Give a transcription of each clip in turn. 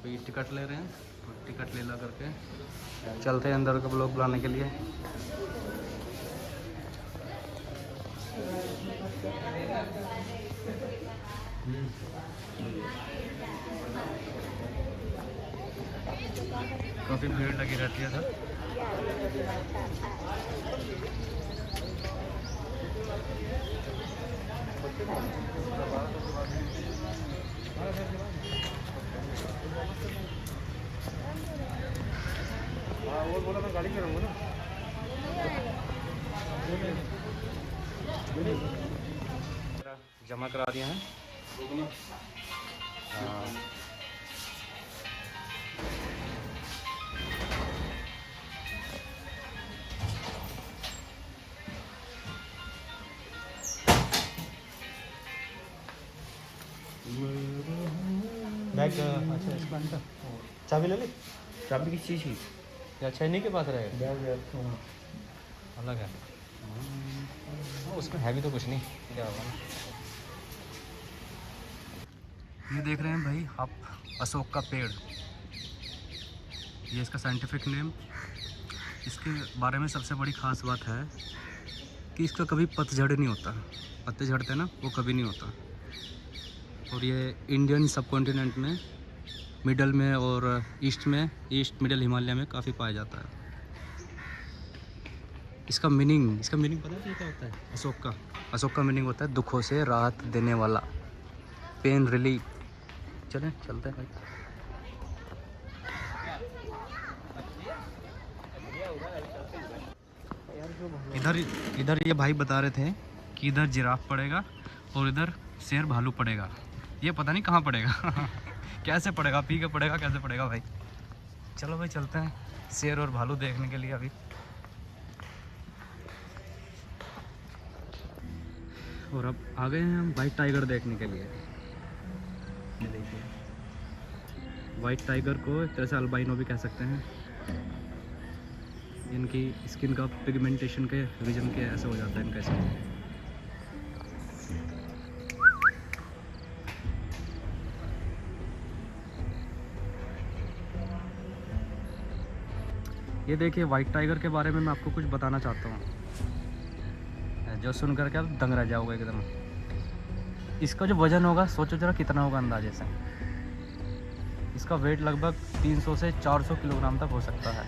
अभी टिकट ले रहे हैं, तो टिकट ले ला करके चलते हैं अंदर का ब्लॉग बनाने के लिए। काफ़ी भीड़ लगी रहती है सर। वो बोला मैं गाड़ी करूँगा ना, जमा करा दिए हैं। हाँ बैग अच्छा इसका अंदर चाबी ले ली। चाबी किस चीज़ की? या छैनी के पास रहेगा, बैग अलग है। उसमें है भी तो कुछ नहीं, क्या होगा ना। ये देख रहे हैं भाई आप, अशोक का पेड़, ये इसका साइंटिफिक नेम। इसके बारे में सबसे बड़ी ख़ास बात है कि इसका कभी पतझड़ नहीं होता। पत्ते झड़ते ना, वो कभी नहीं होता। और ये इंडियन सब कॉन्टिनेंट में मिडल में और ईस्ट में, ईस्ट मिडल हिमालय में काफ़ी पाया जाता है। इसका मीनिंग पता है क्या होता है? अशोक का मीनिंग होता है दुखों से राहत देने वाला, पेन रिलीफ। चलें चलते हैं भाई। इधर ये भाई बता रहे थे कि इधर जिराफ पड़ेगा और इधर शेर भालू पड़ेगा। ये पता नहीं कहाँ पड़ेगा कैसे पड़ेगा, पी के पड़ेगा, कैसे पड़ेगा भाई। चलो भाई चलते हैं शेर और भालू देखने के लिए अभी। और अब आ गए हैं हम वाइट टाइगर देखने के लिए। ये देखिए, वाइट टाइगर को एक तरह से अल्बाइनो भी कह सकते हैं। इनकी स्किन का पिगमेंटेशन के रीजन के ऐसा हो जाता है इनका स्किन। ये देखिए वाइट टाइगर के बारे में मैं आपको कुछ बताना चाहता हूँ, जो सुनकर के आप दंग रह जाओगे एकदम। इसका जो वज़न होगा सोचो जरा कितना होगा अंदाजे से। इसका वेट लगभग 300 से 400 किलोग्राम तक हो सकता है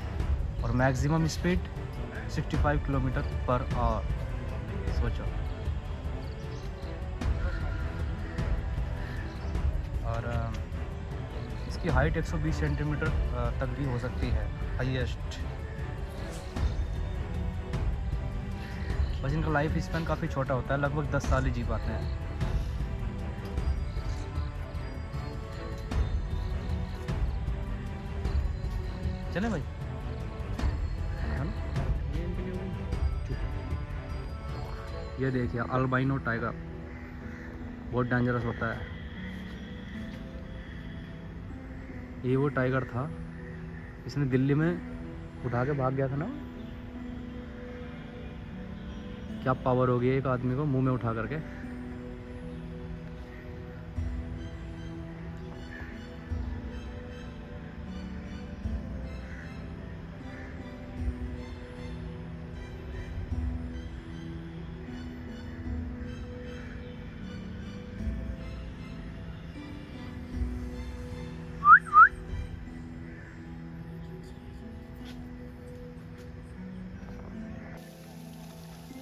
और maximum speed 65 kilometre per hour. सोचो। और इसकी हाइट 120 सेंटीमीटर तक भी हो सकती है हाईएस्ट। बस इनका लाइफ स्पैन काफ़ी छोटा होता है, लगभग 10 साल ही जी पाते हैं। चले भाई, है ना? ये देखिए अल्बाइनो टाइगर बहुत डेंजरस होता है। ये वो टाइगर था, इसने दिल्ली में उठा के भाग गया था ना। क्या पावर होगी एक आदमी को मुंह में उठा करके।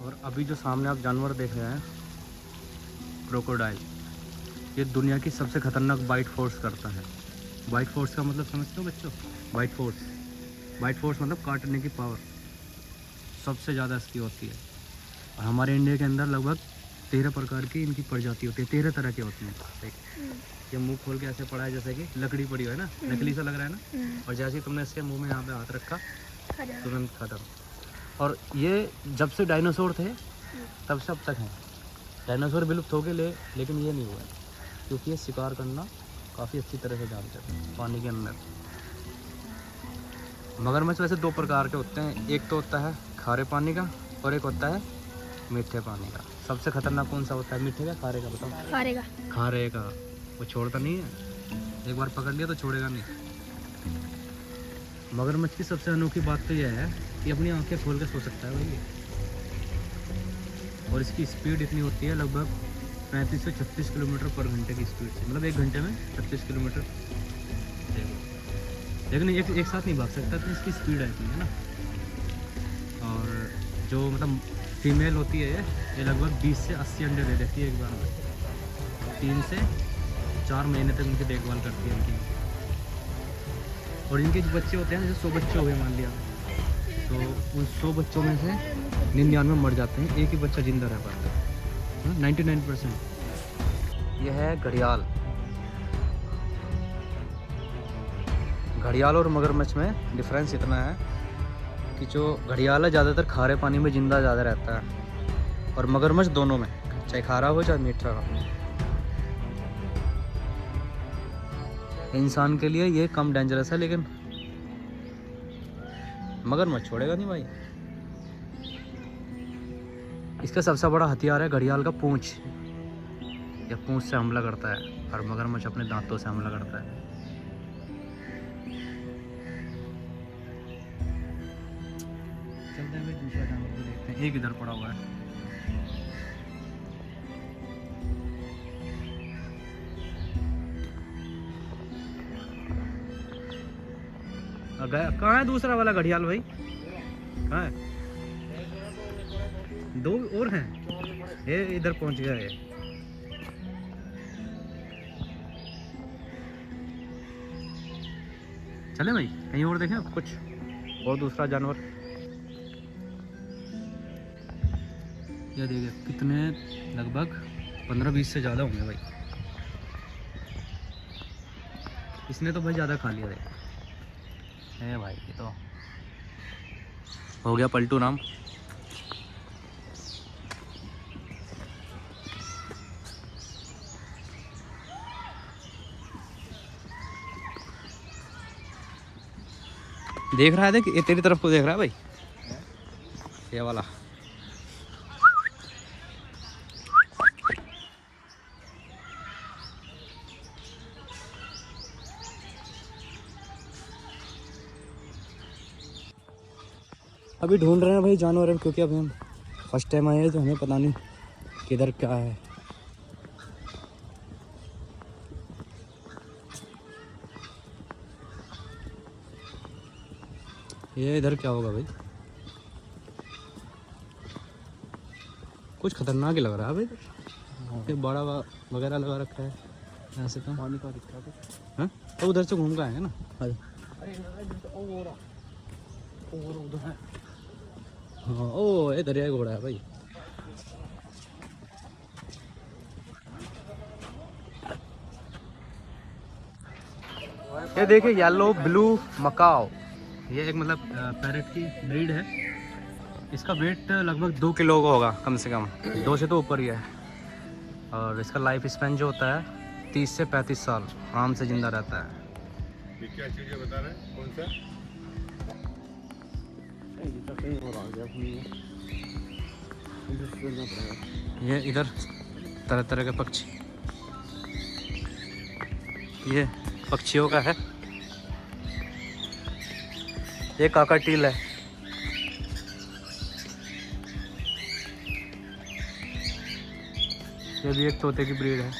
और अभी जो सामने आप जानवर देख रहे हैं, क्रोकोडाइल, ये दुनिया की सबसे खतरनाक बाइट फोर्स करता है। बाइट फोर्स का मतलब समझते हो बच्चों? बाइट फोर्स मतलब काटने की पावर सबसे ज़्यादा इसकी होती है। और हमारे इंडिया के अंदर लगभग 13 प्रकार की इनकी प्रजाति होती है, 13 तरह की होती हैं। ये मुंह खोल के ऐसे पड़ा है जैसे कि लकड़ी पड़ी है ना, नकली सा लग रहा है ना। और जैसे ही तुमने इसके मुंह में यहाँ पे हाथ रखा तुरंत खत्म। और ये जब से डायनासोर थे तब से अब तक हैं। डायनासोर विलुप्त हो गए लेकिन ये नहीं हुआ है, क्योंकि ये शिकार करना काफ़ी अच्छी तरह से जानते हैं पानी के अंदर। मगरमच्छ वैसे 2 प्रकार के होते हैं, एक तो होता है खारे पानी का और एक होता है मीठे पानी का। सबसे खतरनाक कौन सा होता है, मीठे का खारे का? बताओ। खारे का। खारे का, वो छोड़ता नहीं है। एक बार पकड़ लिया तो छोड़ेगा नहीं। मगरमच्छ की सबसे अनोखी बात तो यह है कि अपनी आंखें खोल के सो सकता है भाई। और इसकी स्पीड इतनी होती है लगभग 35 से 36 किलोमीटर पर घंटे की स्पीड से, मतलब 1 घंटे में 36 किलोमीटर। लेकिन एक साथ नहीं भाग सकता, तो इसकी स्पीड है इतनी, है ना। और जो मतलब फीमेल होती है ये लगभग 20 से 80 अंडे दे देती है एक बार में। 3 से 4 महीने तक उनकी देखभाल करती है इनकी। और इनके जो बच्चे होते हैं, जैसे 100 बच्चे हो गए मान लिया, तो उन 100 बच्चों में से 99 मर जाते हैं, एक ही बच्चा जिंदा रह पाता है, 99%। यह है घड़ियाल। घड़ियाल और मगरमच्छ में डिफरेंस इतना है कि जो घड़ियाल है ज़्यादातर खारे पानी में ज़िंदा ज़्यादा रहता है, और मगरमच्छ दोनों में, चाहे खारा हो चाहे मीठा हो। इंसान के लिए ये कम डेंजरस है, लेकिन मगरमच्छ छोड़ेगा नहीं भाई। इसका सबसे बड़ा हथियार है घड़ियाल का पूंछ। यह पूंछ से हमला करता है, और मगरमच्छ अपने दांतों से हमला करता है। चलते हैं भाई, दूसरा जानवर को देखते हैं। एक इधर पड़ा हुआ है। गया कहाँ है दूसरा वाला घड़ियाल भाई? कहाँ है? 2 और हैं। ये इधर पहुंच गया है। चले भाई कहीं और देखें कुछ और दूसरा जानवर। ये देखिए कितने, लगभग 15-20 से ज़्यादा होंगे भाई। इसने तो भाई ज़्यादा खा लिया है भाई। ये तो हो गया पलटू नाम। देख रहा है, देख ये तेरी तरफ को देख रहा है भाई, ये वाला। अभी ढूंढ रहे हैं भाई जानवर, क्योंकि अभी हम फर्स्ट टाइम आए हैं, तो हमें पता नहीं किधर क्या है। ये इधर क्या होगा भाई? कुछ खतरनाक ही लग रहा है भाई। ये बड़ा वगैरह लगा रखा है ऐसे तो। पानी का दिख रहा है, तो उधर से घूम के आएंगे ना। हाँ ओ ये दरिया घोड़ा है भाई। ये देखिए येलो ब्लू मकाओ, ये एक मतलब पैरेट की ब्रीड है। इसका वेट लगभग 2 किलो का होगा कम से कम, 2 से तो ऊपर ही है। और इसका लाइफ स्पैन जो होता है 30 से 35 साल आराम से जिंदा रहता है। ये क्या चीज़ें बता रहे हैं, कौन सा? ये इधर तरह तरह के पक्षी, ये पक्षियों का है। ये काकाटील है। ये भी एक तोते की ब्रीड है।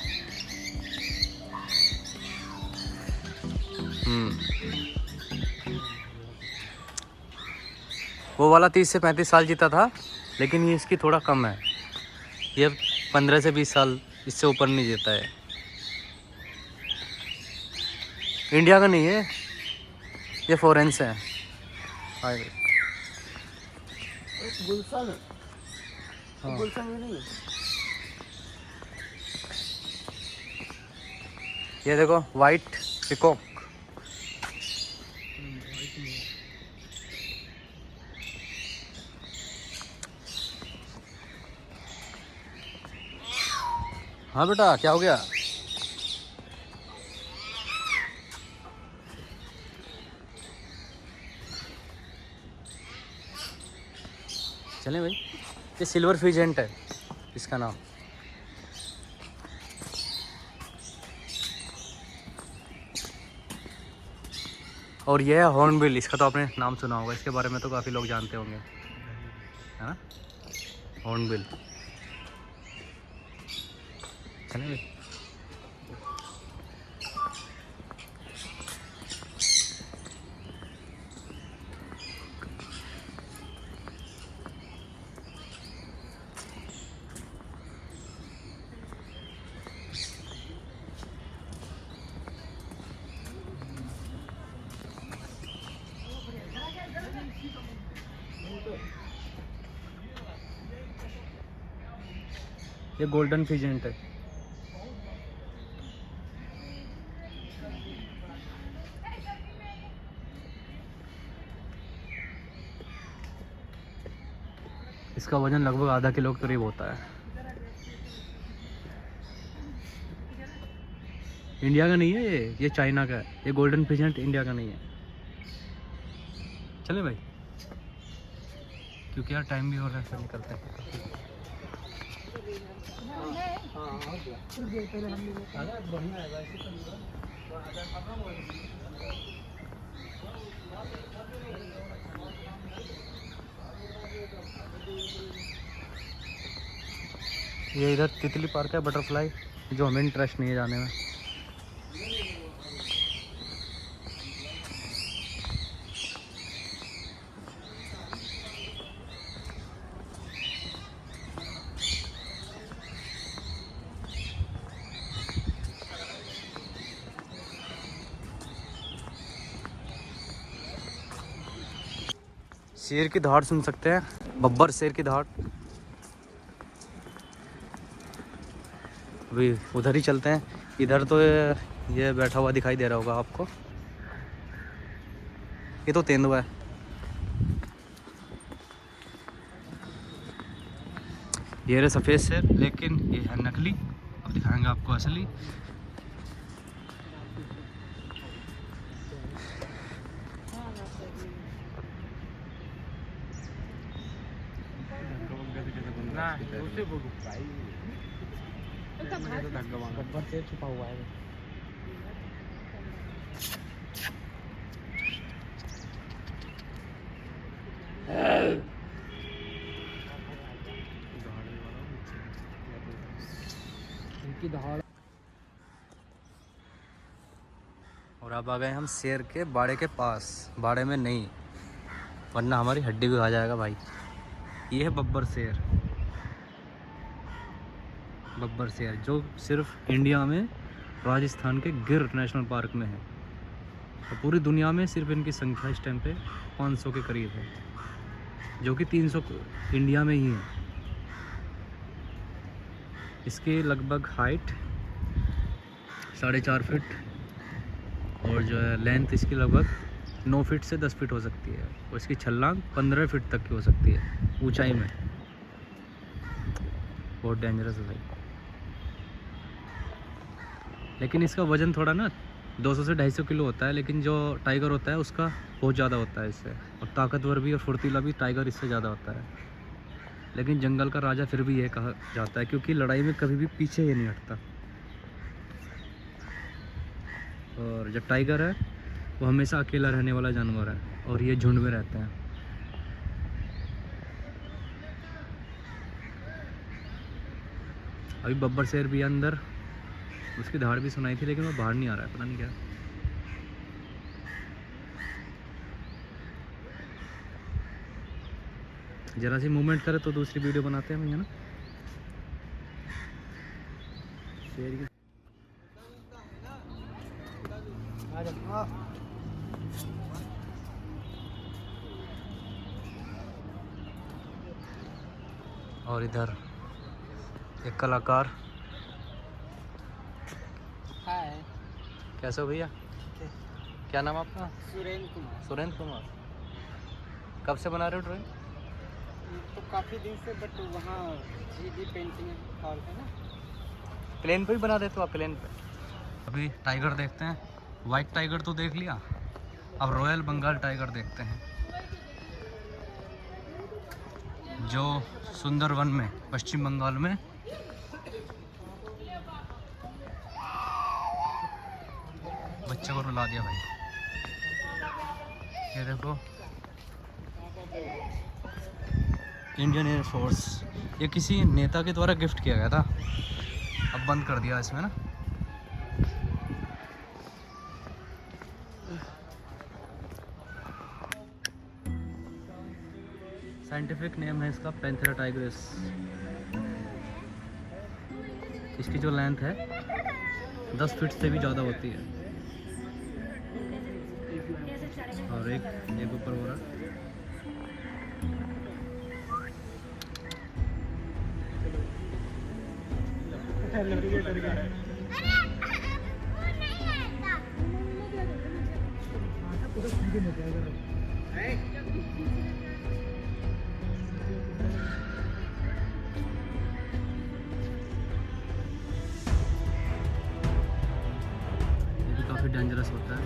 वो वाला 30 से 35 साल जीता था, लेकिन ये इसकी थोड़ा कम है। ये 15 से 20 साल, इससे ऊपर नहीं जीता है। इंडिया का नहीं है, ये फॉरेन से है। गुलशन हाँ। गुलशन में नहीं है। ये देखो वाइट पिकॉक। हाँ बेटा क्या हो गया? चलें भाई। ये सिल्वर फिजेंट है इसका नाम। और ये है हॉर्नबिल, इसका तो आपने नाम सुना होगा, इसके बारे में तो काफ़ी लोग जानते होंगे, है ना। हॉर्नबिल चलेंगे। ये गोल्डन फिजेंट है। इसका वजन लगभग आधा किलो के करीब होता है। इंडिया का नहीं है ये चाइना का है। ये गोल्डन फिजेंट इंडिया का नहीं है। चले भाई, क्योंकि यार टाइम भी हो रहा है, फिर निकलते हैं। ये इधर तितली पार्क है, बटरफ्लाई, जो हमें इंटरेस्ट नहीं है जाने में। शेर की दहाड़ सुन सकते हैं, बब्बर शेर की दहाड़। अभी उधर ही चलते हैं। इधर तो ये बैठा हुआ दिखाई दे रहा होगा आपको, ये तो तेंदुआ है। ये रहे सफ़ेद शेर, लेकिन ये है नकली। अब दिखाएंगे आपको असली। बब्बर शेर छुपा हुआ है। इनकी दहाड़। और अब आ गए हम शेर के बाड़े के पास। बाड़े में नहीं, वरना हमारी हड्डी भी खा जाएगा भाई। ये है बब्बर शेर। बब्बर शेर जो सिर्फ इंडिया में राजस्थान के गिर नेशनल पार्क में है, और पूरी दुनिया में सिर्फ इनकी संख्या इस टाइम पे 500 के करीब है, जो कि 300 इंडिया में ही है। इसकी लगभग हाइट 4.5 फीट, और जो है लेंथ इसकी लगभग 9 फीट से 10 फीट हो सकती है, और इसकी छलांग 15 फीट तक की हो सकती है ऊंचाई में। बहुत डेंजरस है भाई। लेकिन इसका वज़न थोड़ा ना 200 से 250 किलो होता है, लेकिन जो टाइगर होता है उसका बहुत ज़्यादा होता है इससे, और ताकतवर भी और फुर्तीला भी टाइगर इससे ज़्यादा होता है। लेकिन जंगल का राजा फिर भी ये कहा जाता है, क्योंकि लड़ाई में कभी भी पीछे ये नहीं हटता। और जब टाइगर है वो हमेशा अकेला रहने वाला जानवर है, और ये झुंड में रहते हैं। अभी बब्बर शेर भी अंदर, उसकी दहाड़ भी सुनाई थी, लेकिन वो बाहर नहीं आ रहा है, पता नहीं क्या। जरा सी मूवमेंट करे तो दूसरी वीडियो बनाते हैं भैया ना। शेर की और इधर एक कलाकार। हाय, कैसे हो भैया? क्या नाम आपका? सुरेंद्र कुमार। सुरेंद्र कुमार। कब से बना रहे हो ड्राइंग? तो काफ़ी दिन से, बट वहाँ जी पेंटिंग हॉल है ना, प्लेन पे ही बना देते हो आप? प्लेन पे। अभी टाइगर देखते हैं। वाइट टाइगर तो देख लिया, अब रॉयल बंगाल टाइगर देखते हैं, जो सुंदरवन में पश्चिम बंगाल में बच्चे को रुला दिया भाई। ये देखो इंडियन एयर फोर्स, ये किसी नेता के द्वारा गिफ्ट किया गया था, अब बंद कर दिया इसमें ना। साइंटिफिक नेम है इसका पैंथेरा टाइग्रिस। इसकी जो लेंथ है 10 फीट से भी ज़्यादा होती है। और एक ऊपर हो रहा ये भी काफ़ी डेंजरस होता है।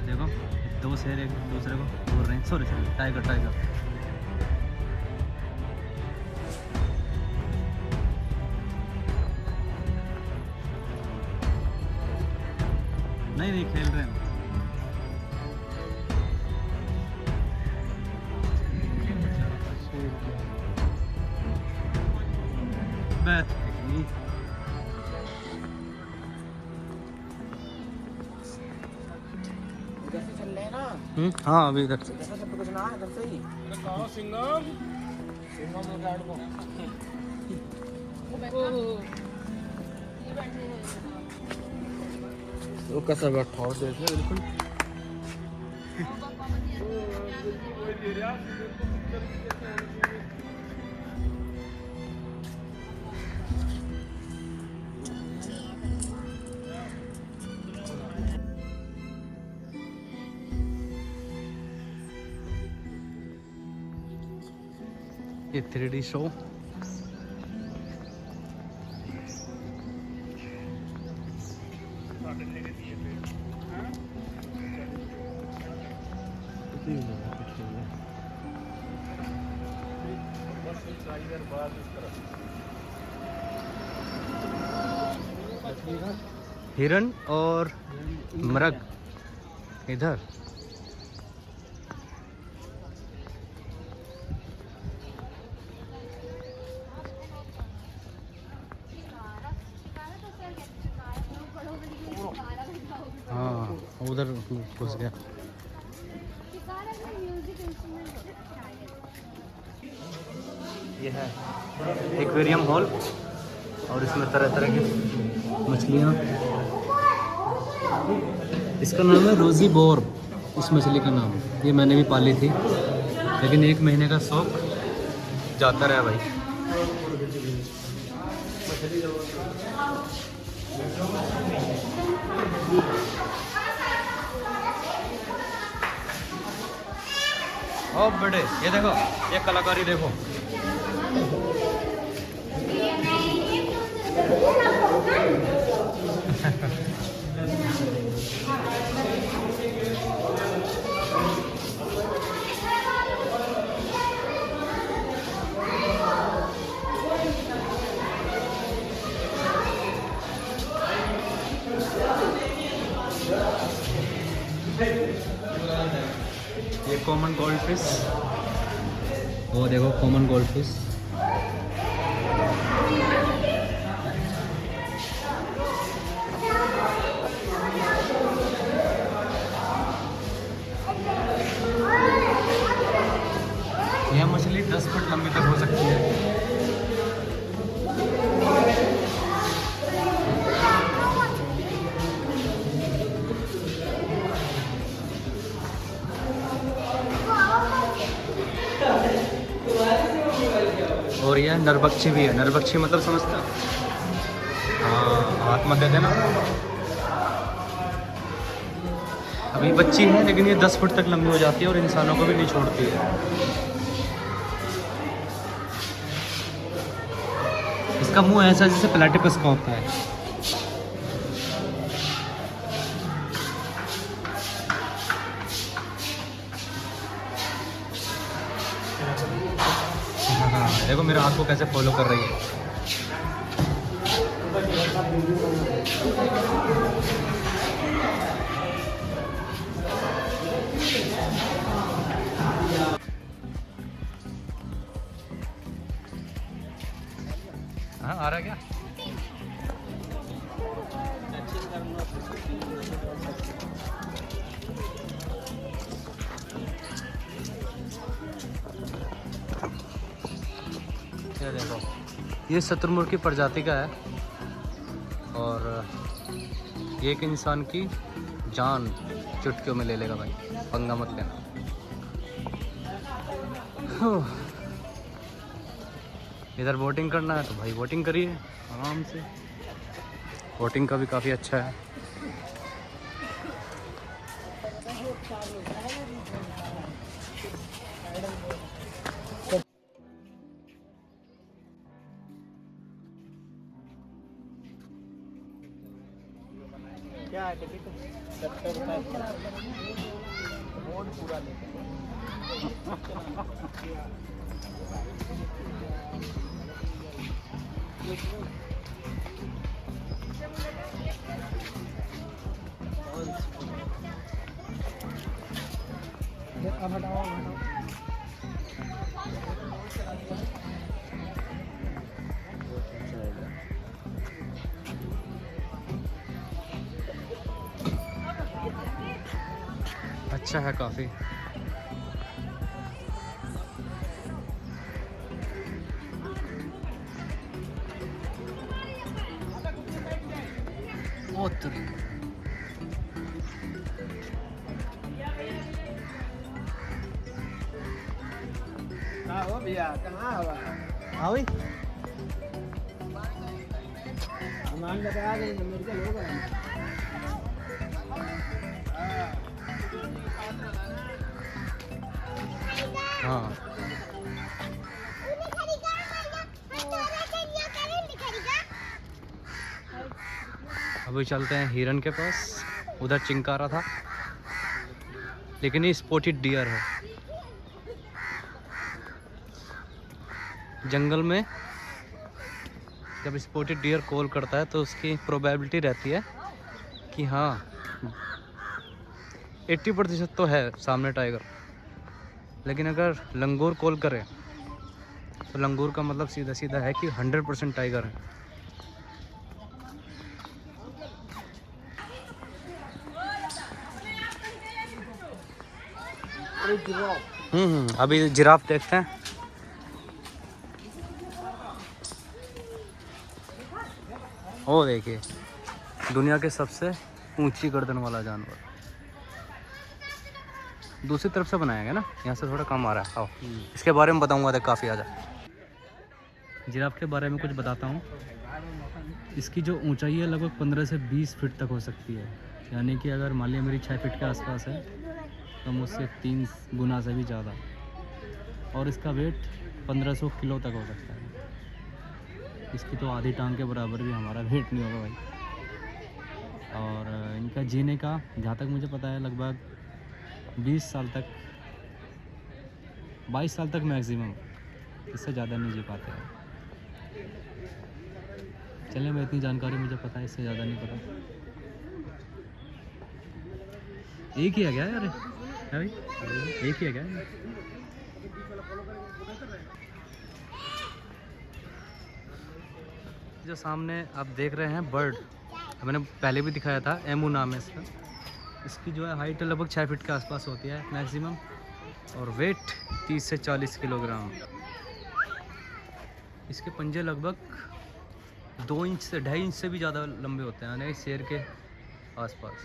देखो दो शेर एक दूसरे को बोल रहे हैं, सॉरी टाइगर टाइगर। नहीं खेल रहे हैं। इधर से चल रहे हैं ना, हाँ अभी इधर से। इधर से कुछ ना है, इधर से ही। कहाँ सिंगम? सिंगम में गाड़ को। वो कैसा बैठा हो देख ले बिल्कुल। ये 3D शो। हिरन और मृग इधर। हाँ उधर घुस गया। ये है एक्वेरियम हॉल और इसमें तरह तरह की मछलियाँ। इसका नाम है रोजी बोर, इस मछली का नाम। ये मैंने भी पाली थी, लेकिन 1 महीने का शौक जाता रहा भाई। ओ बड़े, ये देखो, ये कलाकारी देखो। ये कॉमन गोल्ड फिश, वो देखो कॉमन गोल्ड फिश। यह मछली 10 फुट लंबी तक हो सकती है। और यह नरबक्षी भी है। नरबक्षी मतलब समझता? हाँ, हाथ मत दे देना। अभी बच्ची है, लेकिन ये 10 फुट तक लंबी हो जाती है और इंसानों को भी नहीं छोड़ती है। इसका मुंह ऐसा जैसे प्लेटिपस का होता है। हाँ, देखो मेरे हाथ को कैसे फॉलो कर रही है। हाँ आ रहा है क्या? ये देखो, ये शतुरमुर्ग की प्रजाति का है और ये एक इंसान की जान चुटकियों में ले लेगा भाई, पंगा मत लेना। इधर बोटिंग करना है तो भाई बोटिंग करिए आराम से, बोटिंग का भी काफ़ी अच्छा है। क्या है टिकट? 70 रुपये रोड पूरा लेते अब हटाओ अच्छा है काफ़ी। हो भैया कहाँ हवा हाँ भाई, सामान लगा देंगे मेडिकल होगा। हाँ अभी चलते हैं हिरन के पास। उधर चिंकारा था लेकिन ये स्पॉटेड डियर है। जंगल में जब स्पॉटेड डियर कॉल करता है तो उसकी प्रोबेबिलिटी रहती है कि हाँ 80% तो है सामने टाइगर, लेकिन अगर लंगूर कॉल करे तो लंगूर का मतलब सीधा सीधा है कि 100% टाइगर है। अभी जिराफ देखते हैं। ओ देखिए, दुनिया के सबसे ऊंची गर्दन वाला जानवर दूसरी तरफ से बनाया गया ना, यहाँ से थोड़ा कम आ रहा है। आओ इसके बारे में बताऊंगा, देख काफ़ी आजा। जिराफ के बारे में कुछ बताता हूँ। इसकी जो ऊंचाई है लगभग 15 से 20 फीट तक हो सकती है, यानी कि अगर मान लिया मेरी 6 फीट के आसपास है तो मुझसे 3 गुना से भी ज़्यादा, और इसका वेट 1500 किलो तक हो सकता है। इसकी तो आधी टांग के बराबर भी हमारा वेट नहीं होगा भाई। और इनका जीने का जहाँ तक मुझे पता है लगभग 20 साल तक, 22 साल तक मैक्सिमम, इससे ज़्यादा नहीं जी पाते हैं। चलिए मैं इतनी जानकारी मुझे पता है, इससे ज़्यादा नहीं पता। एक ही है क्या यार? है भाई एक ही है क्या? जो सामने आप देख रहे हैं बर्ड, मैंने पहले भी दिखाया था, एमू नाम है इसका। इसकी जो है हाइट लगभग 6 फीट के आसपास होती है मैक्सिमम, और वेट 30 से 40 किलोग्राम। इसके पंजे लगभग 2 इंच से 2.5 इंच से भी ज़्यादा लंबे होते हैं, यानी शेर के आसपास।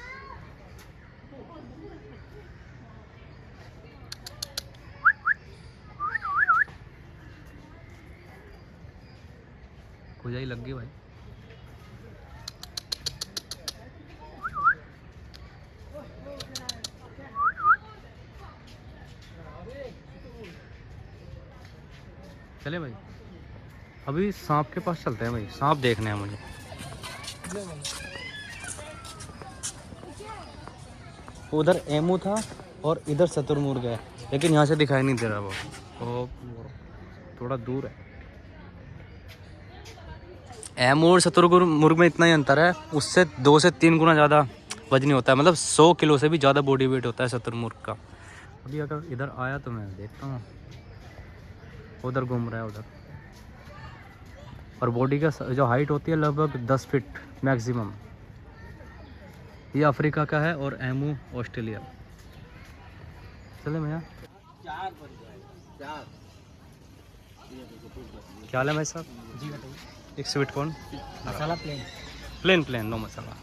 खुजाई लग गई भाई। चले भाई, अभी सांप के पास चलते हैं भाई, सांप देखने हैं मुझे। उधर एमू था और इधर शतुरमुर्ग है, लेकिन यहाँ से दिखाई नहीं दे रहा वो थोड़ा दूर है। एमू और शुतुरमुर्ग में इतना ही अंतर है, उससे 2 से 3 गुना ज़्यादा वजनी होता है, मतलब 100 किलो से भी ज़्यादा बॉडी वेट होता है शुतुरमुर्ग का। अभी अगर इधर आया तो मैं देखता हूँ, उधर घूम रहा है उधर। और बॉडी का जो हाइट होती है लगभग 10 फीट मैक्सिमम। ये अफ्रीका का है और एमू ऑस्ट्रेलिया। चले भैया, क्या हाल है भाई साहब? जी बताइए। एक स्वीट कॉर्न मसाला प्लेन। प्लेन प्लेन, नो मसाला।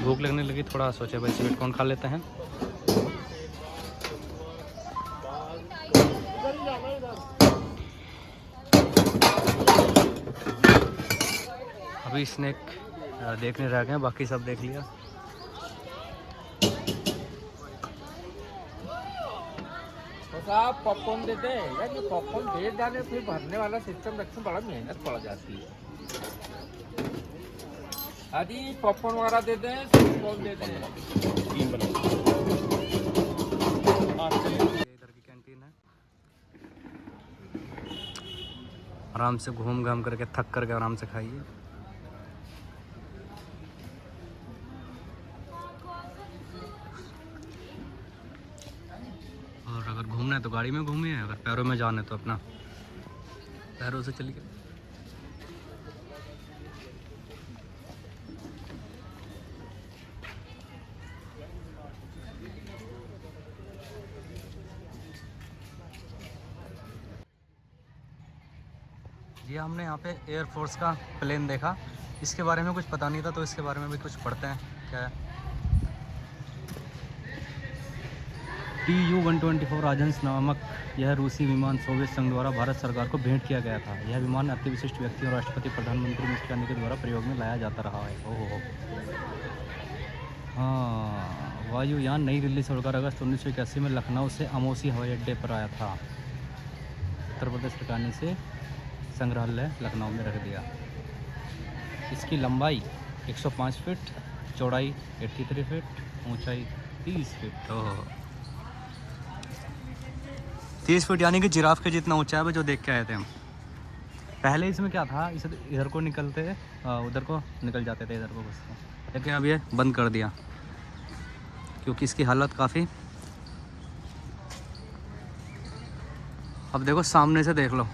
भूख लगने लगी, थोड़ा सोचे भाई स्वीट कॉर्न खा लेते हैं। अभी स्नैक देखने रह गए, बाकी सब देख लिया। तो साहब पॉपकॉर्न देते हैं यार, ये पॉपकॉर्न दे जाने फिर भरने वाला सिस्टम रखने में बड़ा मेहनत पड़ जाती है। आदि पॉपकॉर्न वगैरह देते हैं, पॉपकॉर्न देते हैं। इधर की कैंटीन है, आराम से घूम घाम करके थक करके आराम से खाइए। और अगर घूमना है तो गाड़ी में घूमिए, अगर पैरों में जाना है तो अपना पैरों से चलिए। जी हमने यहाँ पे एयरफोर्स का प्लेन देखा, इसके बारे में कुछ पता नहीं था, तो इसके बारे में भी कुछ पढ़ते हैं। क्या है? TU-124 राजहंस नामक यह रूसी विमान सोवियत संघ द्वारा भारत सरकार को भेंट किया गया था। यह विमान अति विशिष्ट व्यक्तियों, राष्ट्रपति, प्रधानमंत्री, मुख्य करने के द्वारा प्रयोग में लाया जाता रहा है। ओहो, हाँ, वायुयान नई दिल्ली से उड़कर अगस्त 1981 में लखनऊ से अमोसी हवाई अड्डे पर आया था। उत्तर प्रदेश सरकार ने इसे संग्रहालय लखनऊ में रख दिया। इसकी लंबाई 105 फीट, चौड़ाई 83 फीट, ऊंचाई 30 फीट। ओह, 30 फीट यानी कि जिराफ के जितना ऊंचा है, जो देख के आए थे हम। पहले इसमें क्या था, इसे इधर को निकलते उधर को निकल जाते थे, इधर को घुसते, लेकिन अब ये बंद कर दिया क्योंकि इसकी हालत काफ़ी। अब देखो सामने से देख लो,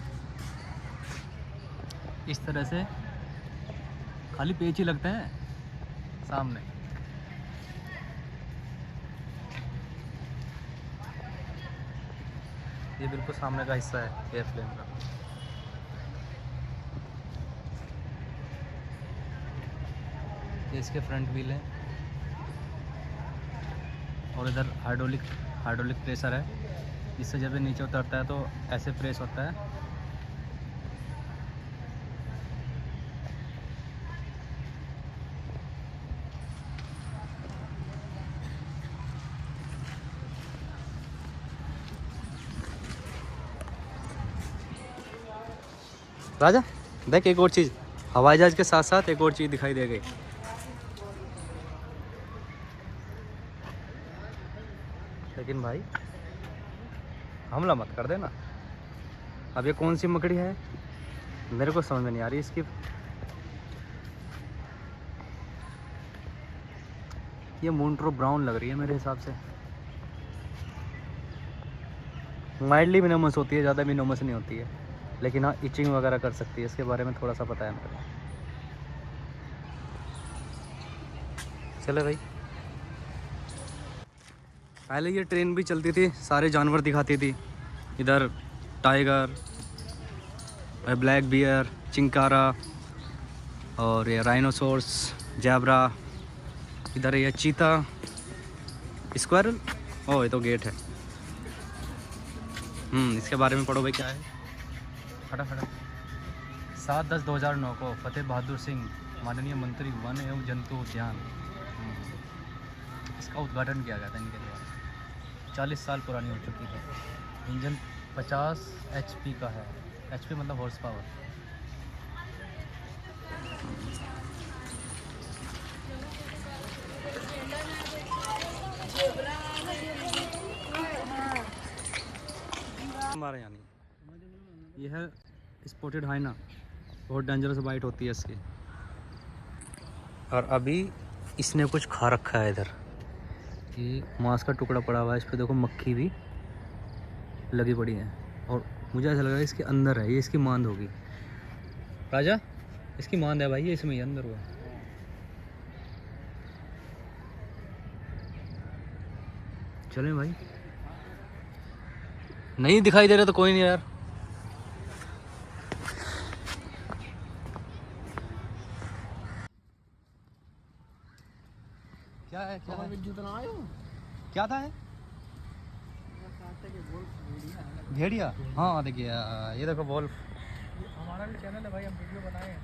इस तरह से खाली पेच ही लगते हैं सामने। ये बिल्कुल सामने का हिस्सा है एयरप्लेन का। ये इसके फ्रंट व्हील है और इधर हाइड्रोलिक प्रेशर है। इससे जब ये नीचे उतरता है तो ऐसे प्रेस होता है। राजा देख, एक और चीज़, हवाई जहाज़ के साथ साथ एक और चीज़ दिखाई दे गई। लेकिन भाई हमला मत कर देना। अब ये कौन सी मकड़ी है मेरे को समझ में नहीं आ रही इसकी। ये मोन्ट्रो ब्राउन लग रही है मेरे हिसाब से। माइल्डली विनोमस होती है, ज़्यादा विनोमस नहीं होती है, लेकिन हाँ इचिंग वगैरह कर सकती है। इसके बारे में थोड़ा सा पता है मेरे को। चले भाई, पहले ये ट्रेन भी चलती थी, सारे जानवर दिखाती थी। इधर टाइगर, ब्लैक बियर, चिंकारा, और ये राइनोसोर्स, जैबरा, इधर ये चीता, स्क्वायरल। ओह, ये तो गेट है। इसके बारे में पढ़ो भाई, क्या है। फटाफट 7/10/2009 को फतेह बहादुर सिंह, माननीय मंत्री वन एवं जंतु उद्यान, इसका उद्घाटन किया गया था इनके द्वारा। 40 साल पुरानी हो चुकी है। इंजन 50 HP का है। HP मतलब हॉर्स पावर। हमारे यानी यह है स्पॉटेड हाइना। बहुत डेंजरस बाइट होती है इसकी। और अभी इसने कुछ खा रखा है इधर, ये मांस का टुकड़ा पड़ा हुआ है, इस पर देखो मक्खी भी लगी पड़ी है। और मुझे ऐसा लग रहा है इसके अंदर है, ये इसकी मांद होगी। राजा इसकी मांद है भाई, ये इसमें ही अंदर हुआ। चलें भाई, नहीं दिखाई दे रहा तो कोई नहीं यार। क्या है क्या है? जितना आयो क्या था है? भेड़िया। हाँ देखिए ये देखो वोल्फ। हमारा भी चैनल है भाई, हम वीडियो बनाए हैं।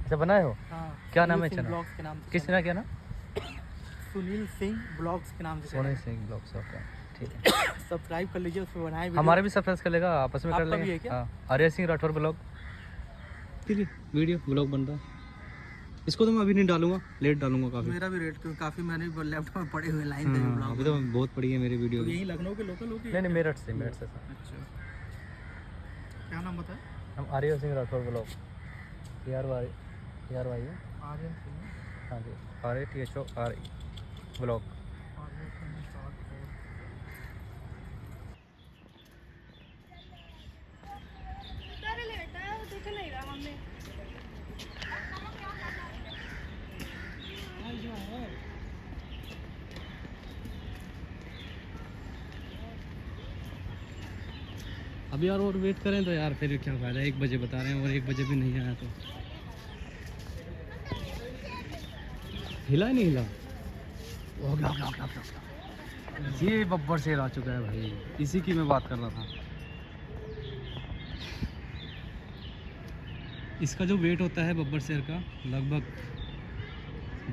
अच्छा बनाए हो? हाँ, क्या नाम है सुनील सिंह चैनल? ब्लॉग्स के नाम से। किस तरह क्या नाम? सुनील सिंह ब्लॉग्स के नाम से सोनी सिंह ब्लॉग्स। ओके ठीक है। सब्सक्राइब कर लीजिए, उसमें बनाए वीडियो। हमारे भी सब्सक्राइब कर लेगा, आपस में कर आपका भी लेंगे। है क्या? हाँ, आर्य सिंह राठौर ब्लॉग। ठीक है, वीडियो ब्लॉग बन रहा है। इसको तो मैं अभी नहीं डालूंगा, लेट डालूंगा काफ़ी। मेरा भी रेट क्यों, काफ़ी मैंने भी लैपटॉप में पड़े हुए लाइन थे ब्लॉग। अभी तो बहुत पड़ी है मेरी वीडियो की। यही लखनऊ के लोकल होके? नहीं मेरठ से अच्छा, क्या नाम बताया? हम आर्य सिंह राठौर ब्लॉग। यार भाई आर्यन सिंह। हाँ जी, RATHORE ब्लॉग। अभी यार और वेट करें तो यार फिर क्या फ़ायदा, 1 बजे बता रहे हैं और 1 बजे भी नहीं आया तो। हिला ही नहीं हिला। हो गया। ये बब्बर शेर आ चुका है भाई, इसी की मैं बात कर रहा था। इसका जो वेट होता है बब्बर शेर का लगभग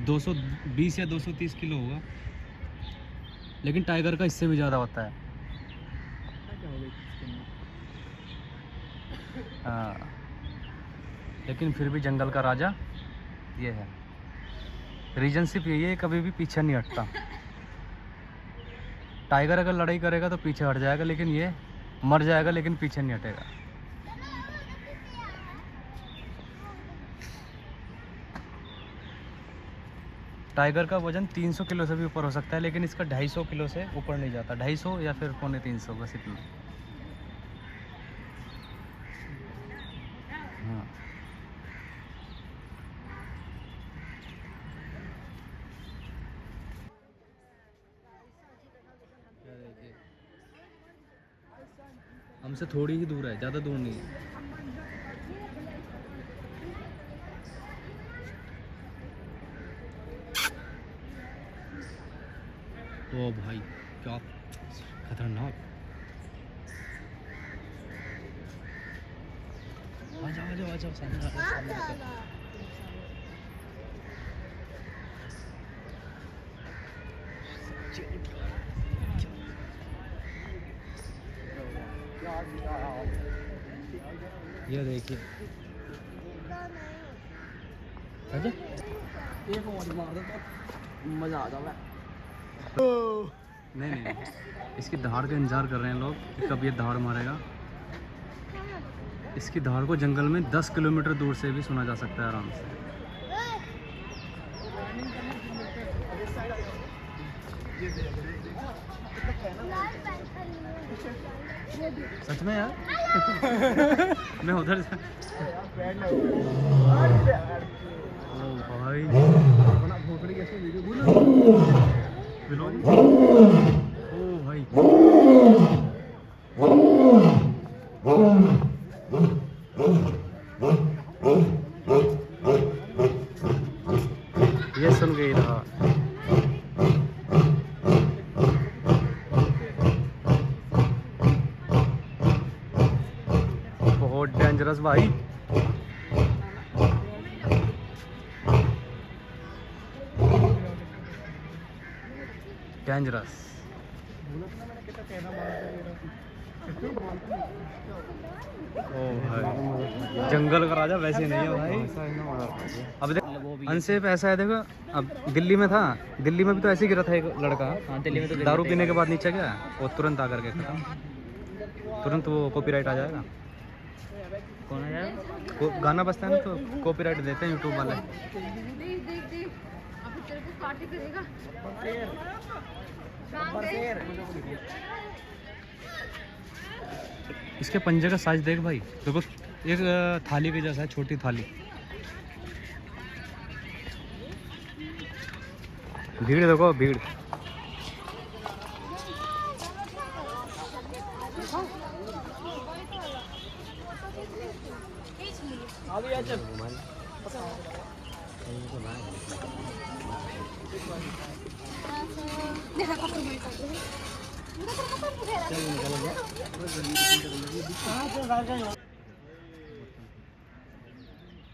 220 या 230 किलो होगा, लेकिन टाइगर का इससे भी ज़्यादा होता है। हाँ, लेकिन फिर भी जंगल का राजा ये है। रीजन सिर्फ यही है, कभी भी पीछे नहीं हटता। टाइगर अगर लड़ाई करेगा तो पीछे हट जाएगा, लेकिन ये मर जाएगा लेकिन पीछे नहीं हटेगा। टाइगर का वजन 300 किलो से भी ऊपर हो सकता है, लेकिन इसका 250 किलो से ऊपर नहीं जाता। 250 या फिर 250 बस इतना। हाँ, हमसे थोड़ी ही दूर है, ज़्यादा दूर नहीं है। ओ भाई क्या खतरनाक। आ जाओ सामने आ जाओ। ये देखिए अच्छा, एक और मार दो तो मजा आ जाएगा। नहीं इसकी धार का इंतजार कर रहे हैं लोग कि कब ये धार मारेगा। इसकी धार को जंगल में 10 किलोमीटर दूर से भी सुना जा सकता है आराम से। सच में यार मैं उधर से ओ भाई ओ भाई ये सुन गई रहा। बहुत डेंजरस भाई। डेंजरस। ओ भाई जंगल का राजा वैसे नहीं है भाई। अब देख अनसेफ ऐसा है, देखो अब दिल्ली में था, दिल्ली में भी तो ऐसे ही गिरा था एक लड़का। हाँ, दिल्ली में तो दारू पीने के बाद नीचे गया वो तुरंत आकर के खत्म, तुरंत वो कॉपीराइट आ जाएगा। कौन है यार? गाना बजता है ना तो कॉपीराइट देते हैं यूट्यूब वाले। देख देख देख अभी तेरे को पार्टी करेगा। कहाँ गए? इसके पंजे का साइज देख भाई, देखो एक थाली के जैसा है, छोटी थाली। भीड़ देखो भीड़।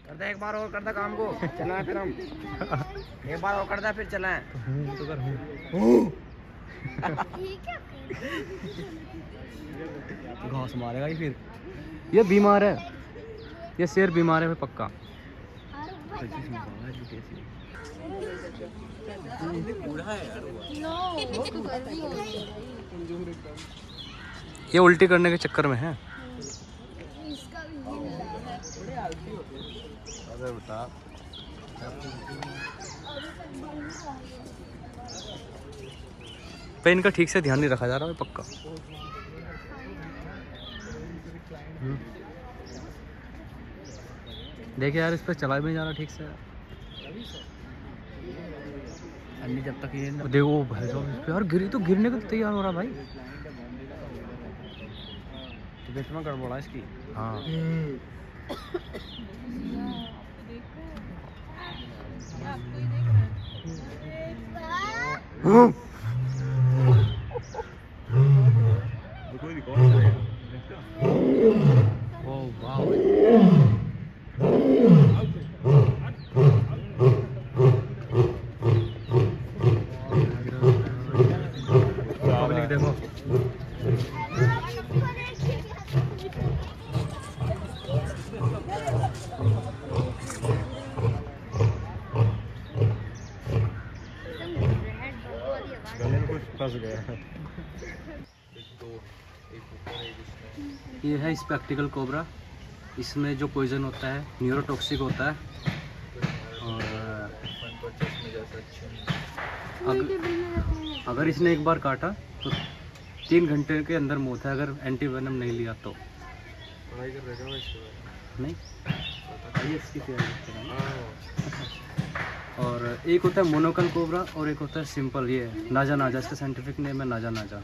कर दे एक बार और, कर दे काम को, चला फिर हम एक बार और कर दे फिर चलाएं। तो कर घास मारेगा ही फिर। ये बीमार है, ये शेर बीमार है पक्का। ये उल्टी करने के चक्कर में है। अरे बता पे इनका ठीक से ध्यान नहीं रखा जा रहा है पक्का। देखिए यार, इस पर चला भी नहीं जा रहा ठीक से जब तक ये देखो भाई साहब यार, गिरी तो गिरने को तैयार हो रहा भाई। तबीयत में गड़बड़ है इसकी। हाँ कोई रिकॉर्ड करेगा। ओ वाह पब्लिक देखो। गले में कुछ फंस गया। ये है स्पेक्टिकल कोबरा। इसमें जो पॉइजन होता है न्यूरोटॉक्सिक होता है। और अगर इसने एक बार काटा तो 3 घंटे के अंदर मौत है, अगर एंटीवेनम नहीं लिया तो। नहीं ये इसकी theory है। और एक होता है मोनोकल कोबरा और एक होता है सिंपल, ये नाजा नाजा, इसका साइंटिफिक नेम है नाजा नाजा।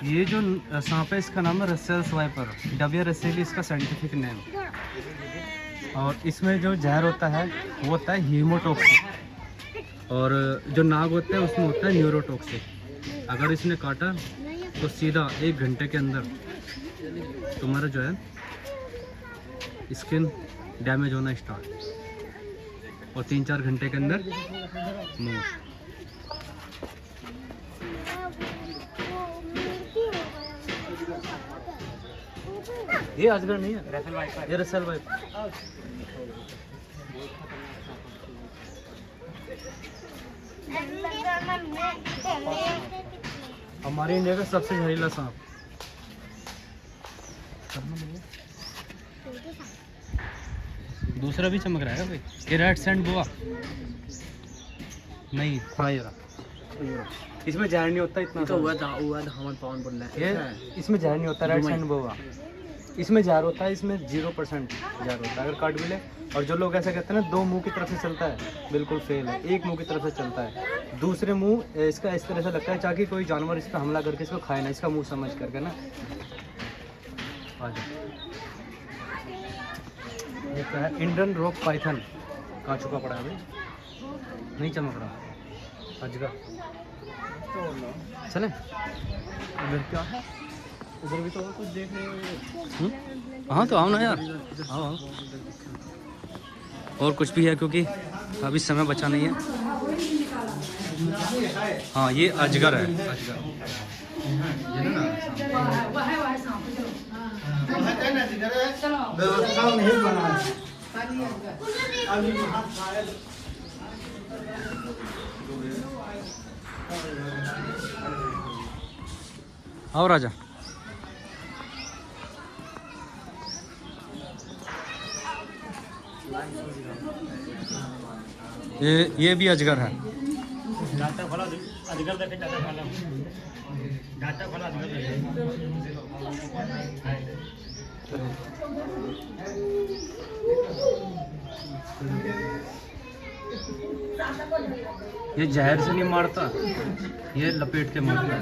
ये जो सांप है इसका नाम है रसेल्स वाइपर, डबिया रसेली इसका साइंटिफिक नेम। और इसमें जो जहर होता है वो होता है हीमोटॉक्सिक, और जो नाग होता है उसमें होता है न्यूरोटॉक्सिक। अगर इसने काटा तो सीधा 1 घंटे के अंदर तुम्हारा जो है स्किन डैमेज होना स्टार्ट, और 3-4 घंटे के अंदर मौत। ये अजगर नहीं है, रसेल वाइपर, ये रसेल वाइपर। हमारे इंडिया का सबसे जहरीला सांप। दूसरा भी चमक रहा है भाई, ये रेड सैंड बोआ नहीं। हाँ ये रहा, इसमें जहर नहीं होता इतना। तो हुआ था हम पावन बोल रहे ये इसमें जहर नहीं होता, रेड सैंड बोआ। इसमें जहर होता है, इसमें 0% जहर होता है अगर काट मिले। और जो लोग ऐसा कहते हैं ना 2 मुंह की तरफ से चलता है, बिल्कुल फेल है। 1 मुंह की तरफ से चलता है, दूसरे मुंह इसका इस तरह से लगता है ताकि कोई जानवर इस पर हमला करके इसको खाए ना, इसका मुंह समझ करके ना। आ जाओ, ये क्या है? इंडियन रॉक पाइथन कहाँ छुपा पड़ा है अभी, नहीं चमक रहा अजगर। चले इधर क्या है, उधर भी तो और कुछ देख रहे हो। हाँ तो आओ ना यार, आओ आओ। और कुछ भी है क्योंकि अभी समय बचा नहीं है। हाँ ये अजगर है, अजगर। आओ राजा। ये भी अजगर है। ये जहर से नहीं मारता, ये लपेट के मारता है।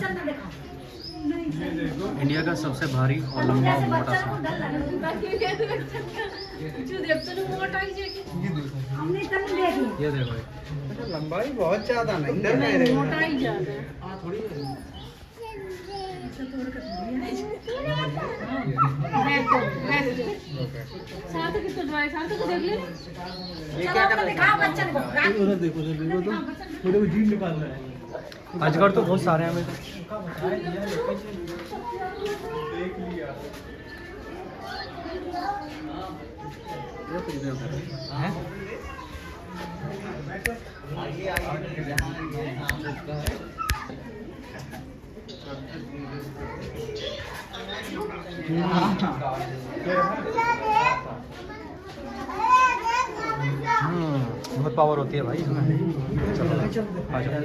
इंडिया का सबसे भारी और लंबा और मोटा सांप। ये देखो लंबाई बहुत ज्यादा नहीं, मोटाई ज्यादा है। सार्थक कितना ड्राई, सार्थक को देख ले। ये क्या कर रहा है? अजगर तो बहुत सारे हैं मेरे। हैं? बहुत पावर होती है भाई इसमें। आ जाओ।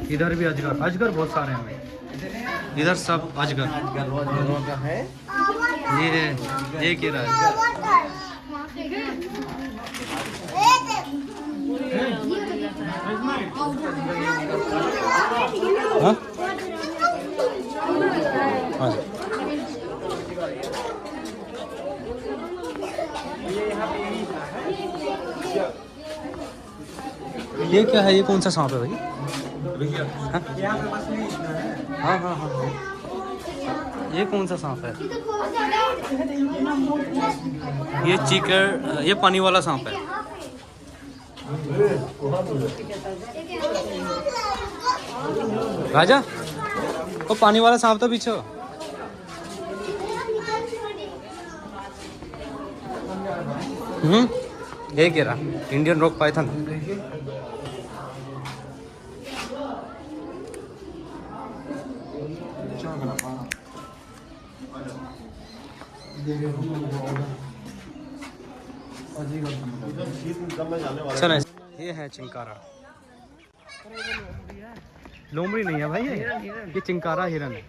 इधर भी अजगर, अजगर बहुत सारे हैं भाई। इधर सब अजगर। ये एक ही रहा है। हाँ? हाँ। ये क्या है? ये कौन सा सांप है भाई? हाँ हाँ हाँ हाँ। ये कौन सा सांप है? ये चीकर, ये पानी वाला सांप है। राजा, वो पानी वाला सांप था पीछे। ये क्या रहा? Indian rock Python. चलो, ये है चिंकारा। लोमड़ी नहीं है भाई, ये चिंकारा हिरन है।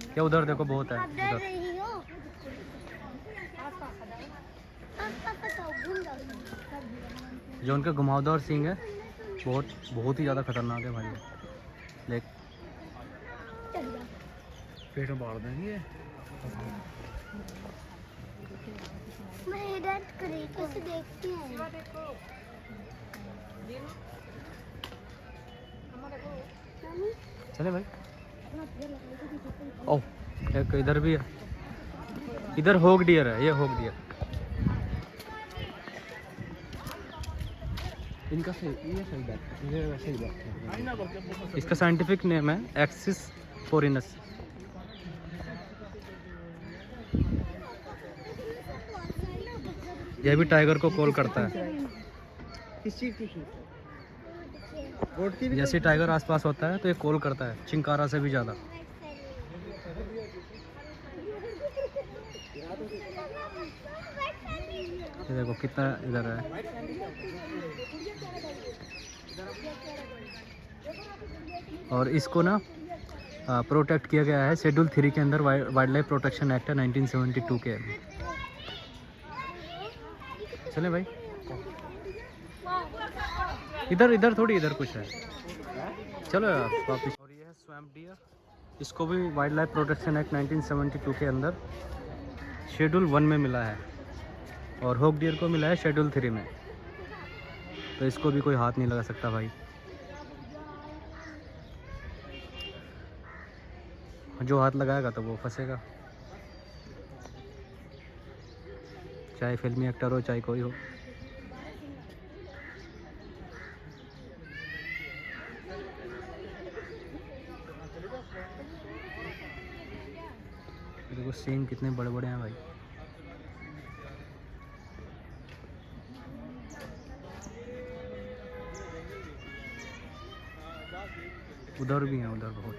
ये उधर देखो, बहुत है उधर। जो उनके घुमावदार सींग है, बहुत ही ज़्यादा खतरनाक है भाई। देख, पेट में बाढ़ देंगे। देखते हैं। चले भाई। ओह, एक इधर भी है। इधर होग डियर है, ये होग डियर। इनका इसका साइंटिफिक नेम है एक्सिस फोरिनस। यह भी टाइगर को कॉल करता है। जैसे टाइगर आसपास होता है तो ये कॉल करता है, चिंकारा से भी ज़्यादा। ये देखो कितना इधर है। और इसको ना प्रोटेक्ट किया गया है शेड्यूल 3 के अंदर, वाइल्ड लाइफ प्रोटेक्शन एक्ट है 1972 के। चले भाई, इधर इधर थोड़ी, इधर कुछ है। चलो वापस। और ये है स्वैम्प डियर। इसको भी वाइल्ड लाइफ प्रोटेक्शन एक्ट 1972 के अंदर शेड्यूल 1 में मिला है, और होग डियर को मिला है शेड्यूल 3 में। तो इसको भी कोई हाथ नहीं लगा सकता भाई। जो हाथ लगाएगा तो वो फंसेगा, चाहे फिल्मी एक्टर हो चाहे कोई हो। देखो सींग कितने बड़े बड़े हैं भाई। उधर भी हैं, उधर बहुत।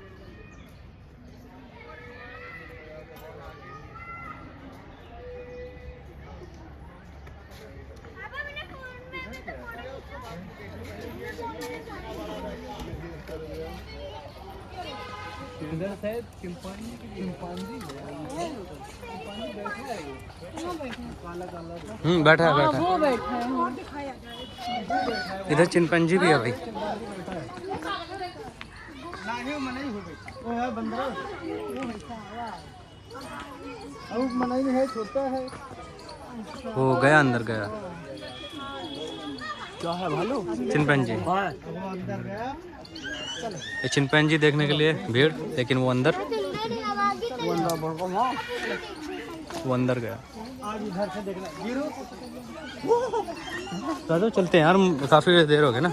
इधर से चिंपांजी बैठा है बैठा है। वो बैठा है। इधर चिंपैंजी भी है भाई। वो गया, अंदर गया। क्या है भालू? चिंपैंजी। ये चिंपैंजी देखने के लिए भीड़, लेकिन वो अंदर गया। चलो चलते हैं यार, काफ़ी देर हो गई ना।